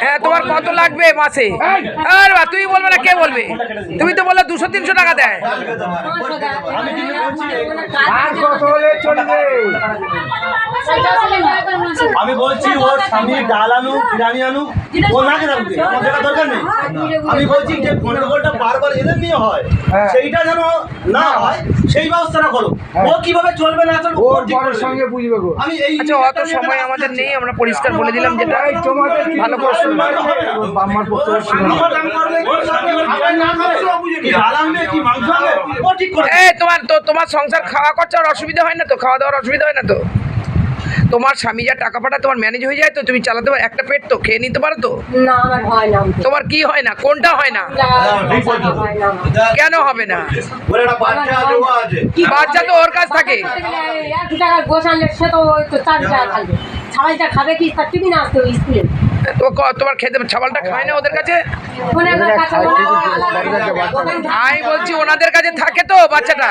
হ্যাঁ, তোমার কত লাগবে মাসে? আরে বা তুমি বলবে না, কে বলবে? তুমি তো বললে 200-300 টাকা দেয়। আমি বলছি ওর স্বামী ডাল আনুক, বিরিয়ানি আনুক, ও না খেতে পারবে, আমার দেখার দরকার নেই। আমি বলছি যে গন্ডগোলটা বারবার এদের নিয়ে হয়, সেইটা যেন না হয় সেই ব্যবস্থাটা করো। ও কিভাবে চলবে না চলবে ওর বড়ের সঙ্গে বুঝবে গো। আমি এই আচ্ছা, অত সময় আমাদের নেই, আমরা পরিষ্কার বলে দিলাম যেটা তোমাদের ভালো প্রশ্ন। আমার পক্ষে তোমার সংসার খাওয়া খরচা অসুবিধা হয় না তো? খাওয়া দাওয়ার অসুবিধা হয় না তো? তোমার স্বামী যা টাকা পাঠায় তোমার ম্যানেজ হয়ে যায় তো? তুমি চালাতে পারো? একটা পেট তো খেয়ে নিতে পারো তো? না, আমার হয় না। তোমার কি হয় না? কোনটা হয় না? কেন হবে না? বাচ্চা তো ওর কাছ থাকে। 1 টাকা গোছালে সে তো 4 টাকা খাবে। ছাবালটা খাবে কি? তার টিফিন আসতো স্কুলে। তোমার খেতে ছাবালটা খায় না ওদের কাছে? আমি বলছি ওনাদের কাছে থাকে তো বাচ্চাটা।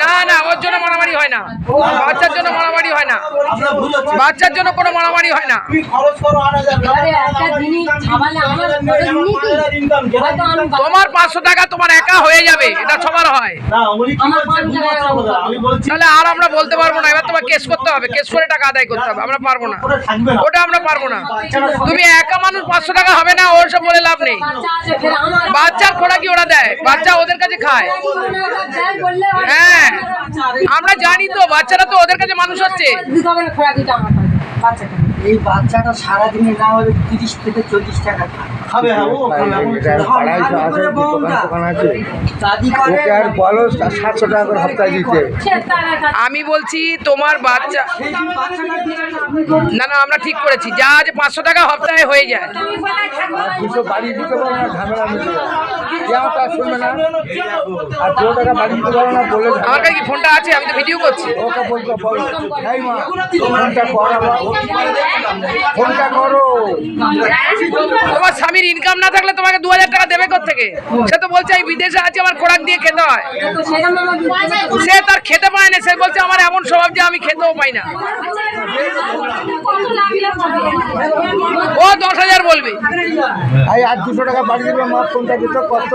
না না, ওর জন্য মারামারি হয় না, বাচ্চার জন্য মারামারি হয় না, বাচ্চার জন্য কোনো মারামারি হয় না। তোমার 500 টাকা তোমার একা হয়ে যাবে, এটা সবার হয়। তাহলে আর আমরা বলতে পারবো না, এবার তোমার কেস করতে হবে, কেস করে টাকা আদায় করতে হবে। আমরা পারবো না, ওটা আমরা পারবো না। তুমি একা মানুষ 500 টাকা হবে না, ওর সব বলে লাভ নেই। বাচ্চার খোরাকি ওরা দেয়, বাচ্চা ওদের কাছে খায়। হ্যাঁ, আমরা জানি তো, বাচ্চারা তো ওদের কাছে মানুষ হচ্ছে। এই বাচ্চাটা সারাদিনে না হলে 30 থেকে 40 টাকা খাবে। আমি বলছি তোমার বাচ্চা, না না আমরা ঠিক করেছি, যা যে 500 টাকা সপ্তাহে হয়ে যায়। আমার কাছে কি ফোনটা আছে? আমি তো ভিডিও করছি। তোমার স্বামীর ইনকাম না থাকলে তোমাকে 2000 টাকা দেবে কোত্থেকে? সে তো বলছে আমি বিদেশে আছি, আমার খোরাক দিয়ে খেতে হয়। সে তার খেতে পায় না, সে বলছে আমার এমন স্বভাব যে আমি খেতেও পাই না। ও 10,000 বলবে। 200 টাকা বাড়ি দেবে মা, কোনটা দিত কত?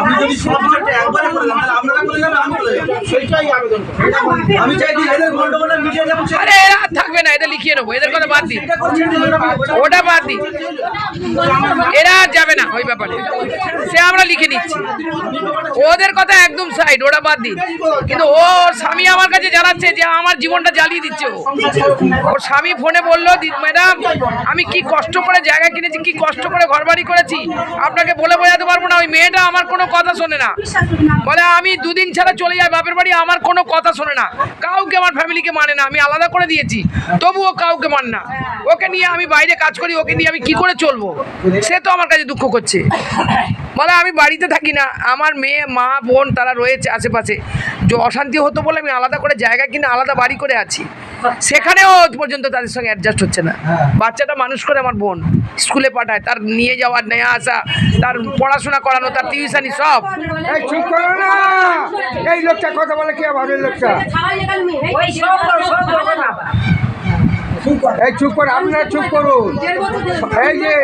আমি যদি সব একবারে করে দিলাম, আপনারা করে যাবেন, আমি করে যাবো, সেইটাই আবেদন। আমি চাই যে এদের গন্ডগোলটা মিটিয়ে যাবো। আরে এরা থাকবে না, এদের লিখিয়ে নেবো, এদের কথা বাদ দিই, ওটা বাদ দিই, এরা যাবে না ওই ব্যাপারে, সে আমরা লিখে নিচ্ছি। ওদের কথা একদম সাইড, ওটা বাদ দিই। কিন্তু ওর স্বামী আমার কাছে জানাচ্ছে যে আমার জীবনটা জ্বালিয়ে দিচ্ছে। ওর স্বামী ফোনে বললো, ম্যাডাম আমি কি কষ্ট করে জায়গা কিনেছি, কি কষ্ট করে ঘরবাড়ি করেছি, আপনাকে বলে বোঝাতে পারবো না। ওই মেয়েটা আমার কোনো কথা শোনে না, বলে আমি 2 দিন ছাড়া চলে যাই বাপের বাড়ি, আমার কোনো কথা শোনে না, কাউকে আমার ফ্যামিলিকে মানে না। আমি আলাদা করে দিয়েছি, তবুও কাউকে মানে না। ওকে নিয়ে আমি বাইরে কাজ করি, ওকে নিয়ে আমি কি করে চলবো? সে তো আমার কাছে দুঃখ করছে, বলে আমি বাড়িতে থাকি না, আমার মেয়ে মা বোন তারা রয়েছে আশেপাশে, যে অশান্তি হতো বলে আমি আলাদা করে জায়গা কিনে আলাদা বাড়ি করে আছি। সেখানেও পর্যন্ত তাদের সঙ্গে অ্যাডজাস্ট হচ্ছে না। বাচ্চাটা মানুষ করে আমার বোন, স্কুলে পাঠায়, তার নিয়ে যাওয়ার নেওয়া আসা, তার পড়াশোনা করানো, তার টিউশনি সব। চুপ করো না, এই লোকটা কথা বলে কি হবে? লোকটা এই চুপ করো, আপনারা চুপ করুন। এই যে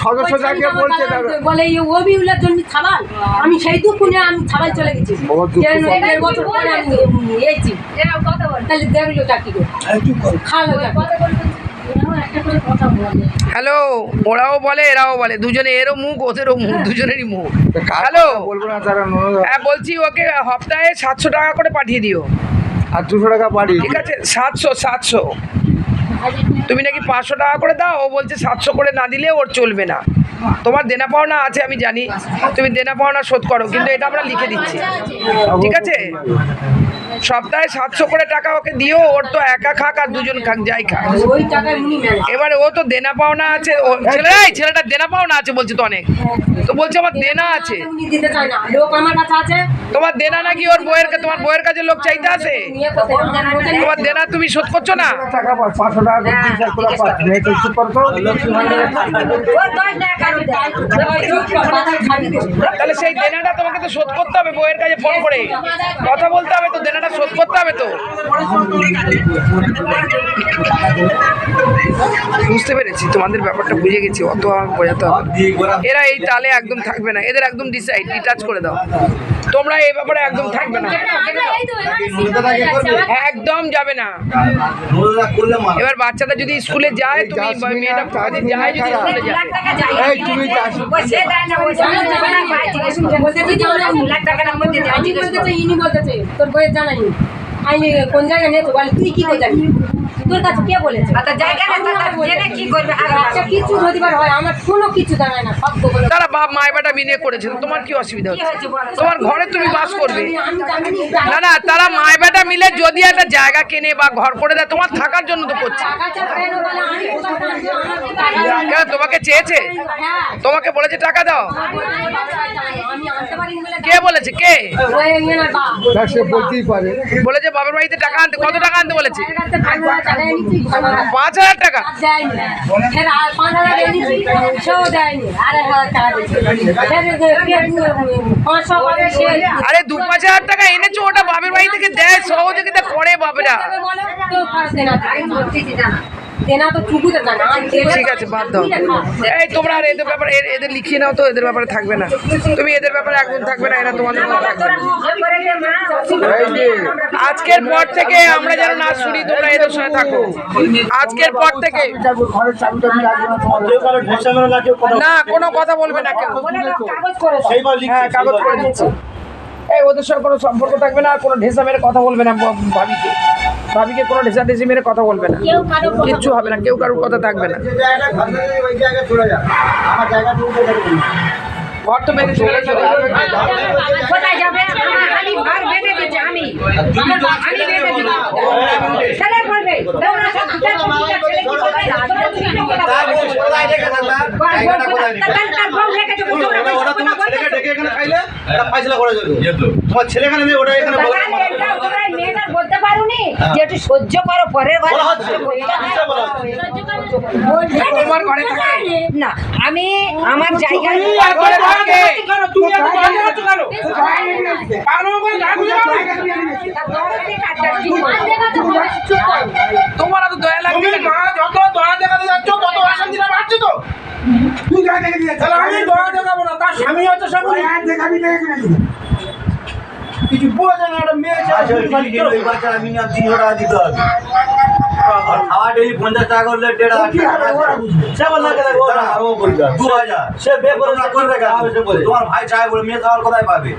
সদস্যটাকে বলছে বলে ওবিউলার জন্য ছাবাল, আমি সেই দুঃখ নিয়ে আমি ছাবাল চলে গেছি। 1.5 বছর পরে আমি এইছি, তাহলে দেখলো চাকরি করে খালো হ্যালো, ওরাও বলে এরাও বলে, দুজনে, এরও মুখ ওদেরও মুখ, দুজনেরই মুখ। হ্যালো, হ্যাঁ বলছি ওকে সপ্তাহে 700 টাকা করে পাঠিয়ে দিও। আর 200 টাকা বাড়ি, ঠিক আছে? 700। তুমি নাকি 500 টাকা করে দাও, ও বলছে 700 করে না দিলে ওর চলবে না। তোমার দেনা পাওনা আছে আমি জানি, তুমি দেনা পাওনা শোধ করো, কিন্তু এটা আমরা লিখে দিচ্ছি, ঠিক আছে? সপ্তাহে 700 করে টাকা ওকে দিও, ওর তো একা খাক আর 2জন খাক, যাই খাক। এবারে ও তো দেনা পাওনা আছে, ছেলেটা দেনা পাওনা আছে বলছে তো অনেক, তো বলছে আমার দেনা আছে। তোমার দেনা নাকি ওর বইয়ের, তোমার বইয়ের কাছে লোক চাইতে আসে, তোমার দেনা তুমি শোধ করছো না। টাকা 500 টাকা তাহলে সেই দেনাটা তোমাকে তো শোধ করতে হবে, বইয়ের কাছে ফোন করে কথা বলতে হবে তো, দেনাটা শোধ করতে হবে তো। বুঝতে পেরেছি, তোমাদের ব্যাপারটা বুঝে গেছি, অত আমার বোঝাতে হবে। এরা এই তালে একদম থাকবে না, এদের একদম ডিটাচ করে দাও। তোমরা এই ব্যাপারে একদম থাকবে না, একদম যাবে না। এবার বাচ্চাটা যদি স্কুলে যায়, তুমি মেয়েটা কাজে যায়, যদি স্কুলে যায় তোর বইয়ের জানাই আমি কোন জায়গায় নিয়ে বলে তুই কি করে জানি, তোর কাছে কে বলেছে কিছু যদি হয় আমার কোনো কিছু জানায় না, সব তারা বাপ মায় বেটা বিয়ে করেছে, তোমার কি অসুবিধা হচ্ছে? তোমার ঘরে তুমি বাস করবে না, না তারা মায় বেটা মিলে যদি একটা জায়গা কেনে বা ঘর করে দেয়, তোমার থাকার জন্য তো করছে। কেন তোমাকে চেয়েছে? তোমাকে বলেছে টাকা দাও? কে বলেছে? কে বলতেই পারে, বলেছে বাবার বাড়িতে টাকা আনতে? কত টাকা আনতে বলেছে? 5,000 টাকা। আরে 2-5,000 টাকা এনেছো, ওটা বাবার বাড়ি থেকে দেয়, সহযোগিতা করে বাবেরা। ঠিক আছে, বাদ দাও। এই তোমরা আর এদের ব্যাপারে এদের লিখিয়ে নাও তো, এদের ব্যাপারে থাকবে না তুমি, এদের ব্যাপারে একদম থাকবে না, এরা তোমাদের মধ্যে থাকবে না। আজকের পর থেকে আমরা যেন না শুনি তোমরা এদের সাথে থাকো, আজকের পর থেকে না কোনো কথা বলবে না কেউ। হ্যাঁ, কাগজ করে দিচ্ছি। এই ওদের সঙ্গে কোনো সম্পর্ক থাকবে না, আর কোনো ঢেসা মেরে কথা বলবে না। ভাবিকে কোনো ঢেসা ঢেসি মেরে কথা বলবে না, কিচ্ছু হবে না, কেউ কারোর কথা থাকবে না। ঘর তো বেঁধে চলে যাবে। তোমার ছেলেখানে নেই, ওটা এখানে বলতে পারোনি যে একটু সহ্য করো, পরের ঘরে তোমার ঘরে থাকে না, আমি আমার জায়গায় ঘরে থাকে। তোমার তো দয়া লাগবে না। যত দয়া দেখাতে যাচ্ছ তত অশান্তিটা বাড়ছে তো। তুই গায়ে দেখে দিয়ে আমি দয়া দেখাবো না, তার স্বামী হচ্ছে সব দেখাবি কিছু বোঝে না, একটা মেয়ে দিতে হবে। খাওয়া ডেলি 50 টাকা করলে 1.5 তোমার ভাই চায় বলে মেয়ে খাওয়ার কোথায় পাবে?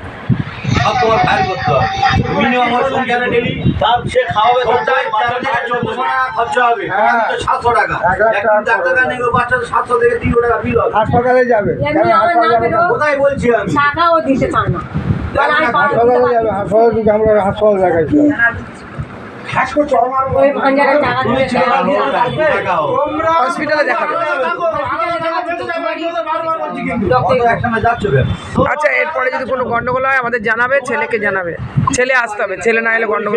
সব তোমার ভাই করতে হবে। মিনিমাম সংখ্যাটা ডেলি তার সে খাওয়াবে, 1400 টাকা খরচা হবে, 700 টাকা। একদিন ডাক্তার নেই, বাচ্চা 700 থেকে 300 টাকা বিল হবে। হাসপাতালে যাবে, কোথায় বলছি আমি? টাকাও দিতে চায় না। হাসপাতালে যাবে, হাসপাতালে আমরা হাসপাতাল দেখাইছি। হসপিটালে দেখাবে। আচ্ছা, এরপরে যদি কোনো গন্ডগোল হয় আমাদের জানাবে, ছেলেকে জানাবে, ছেলে আসতে হবে, ছেলে না এলে গন্ডগোল।